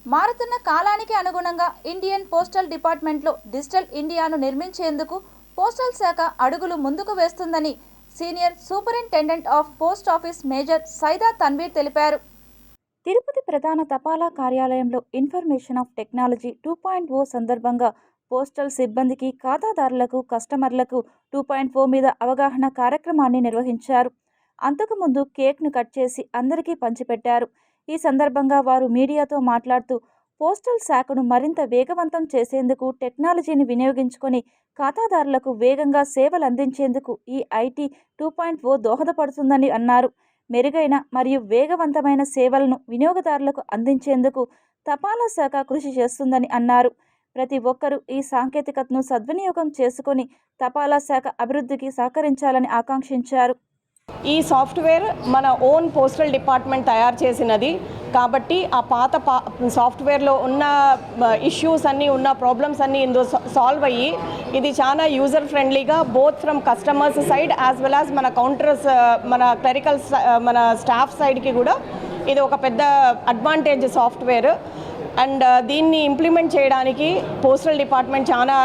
మారుతున్న కాలానికి అనుగుణంగా ఇండియన్ పోస్టల్ డిపార్ట్మెంట్లో డిజిటల్ ఇండియాను నిర్మించేందుకు పోస్టల్ శాఖ అడుగులు ముందుకు వేస్తుందని senior superintendent of post office major Syeda Tanveer తెలిపారు. తిరుపతి ప్రధాన తపాలా కార్యాలయంలో ఇన్ఫర్మేషన్ ఆఫ్ టెక్నాలజీ 2.0 సందర్భంగా పోస్టల్ సిబ్బందికి, ఖాతాదారులకు, కస్టమర్లకు 2.0 మీద అవగాహన కార్యక్రమాన్ని నిర్వహించారు. అంతకుముందు కేక్ను కట్ చేసి అందరికీ పంచిపెట్టారు. ఈ సందర్భంగా వారు మీడియాతో మాట్లాడుతూ పోస్టల్ శాఖను మరింత వేగవంతం చేసేందుకు టెక్నాలజీని వినియోగించుకొని ఖాతాదారులకు వేగంగా సేవలు అందించేందుకు ఈ ఐటీ 2.0 దోహదపడుతుందని అన్నారు. మెరుగైన మరియు వేగవంతమైన సేవలను వినియోగదారులకు అందించేందుకు తపాలా శాఖ కృషి చేస్తుందని అన్నారు. ప్రతి ఒక్కరూ ఈ సాంకేతికతను సద్వినియోగం చేసుకొని తపాలా శాఖ అభివృద్ధికి సహకరించాలని ఆకాంక్షించారు. ఈ సాఫ్ట్వేర్ మన ఓన్ పోస్టల్ డిపార్ట్మెంట్ తయారు చేసినది కాబట్టి ఆ పాత సాఫ్ట్వేర్లో ఉన్న ఇష్యూస్ అన్నీ, ఉన్న ప్రాబ్లమ్స్ అన్నీ ఇందులో సాల్వ్ అయ్యి ఇది చాలా యూజర్ ఫ్రెండ్లీగా both from customers side as well as మన కౌంటర్స్, మన క్లరికల్, మన స్టాఫ్ సైడ్కి కూడా ఇది ఒక పెద్ద అడ్వాంటేజ్ సాఫ్ట్వేర్. అండ్ దీన్ని ఇంప్లిమెంట్ చేయడానికి పోస్టల్ డిపార్ట్మెంట్ చాలా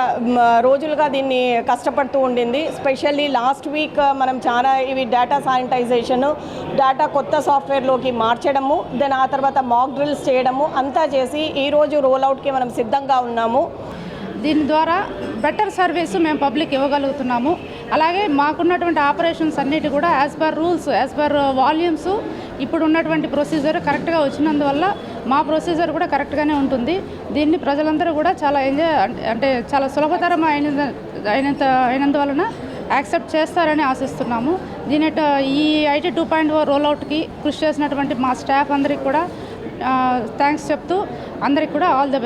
రోజులుగా దీన్ని కష్టపడుతూ ఉండింది. స్పెషల్లీ లాస్ట్ వీక్ మనం చాలా ఇవి డేటా శానిటైజేషన్, డేటా కొత్త సాఫ్ట్వేర్లోకి మార్చడము, దెన్ ఆ తర్వాత మాక్ డ్రిల్స్ చేయడము అంతా చేసి ఈరోజు రోల్అవుట్కి మనం సిద్ధంగా ఉన్నాము. దీని ద్వారా బెటర్ సర్వీస్ మేము పబ్లిక్ ఇవ్వగలుగుతున్నాము. అలాగే మాకున్నటువంటి ఆపరేషన్స్ అన్నిటి కూడా as per rules, as per volumes ఇప్పుడు ఉన్నటువంటి ప్రొసీజర్ కరెక్ట్గా వచ్చినందువల్ల మా ప్రొసీజర్ కూడా కరెక్ట్గానే ఉంటుంది. దీన్ని ప్రజలందరూ కూడా చాలా ఎంజాయ్, అంటే చాలా సులభతరం అయినందువలన యాక్సెప్ట్ చేస్తారని ఆశిస్తున్నాము. ఈ ఐటీ 2.0 రోల్అవుట్కి కృషి చేసినటువంటి మా స్టాఫ్ అందరికీ కూడా థ్యాంక్స్ చెప్తూ అందరికీ కూడా ఆల్ ది బెస్ట్.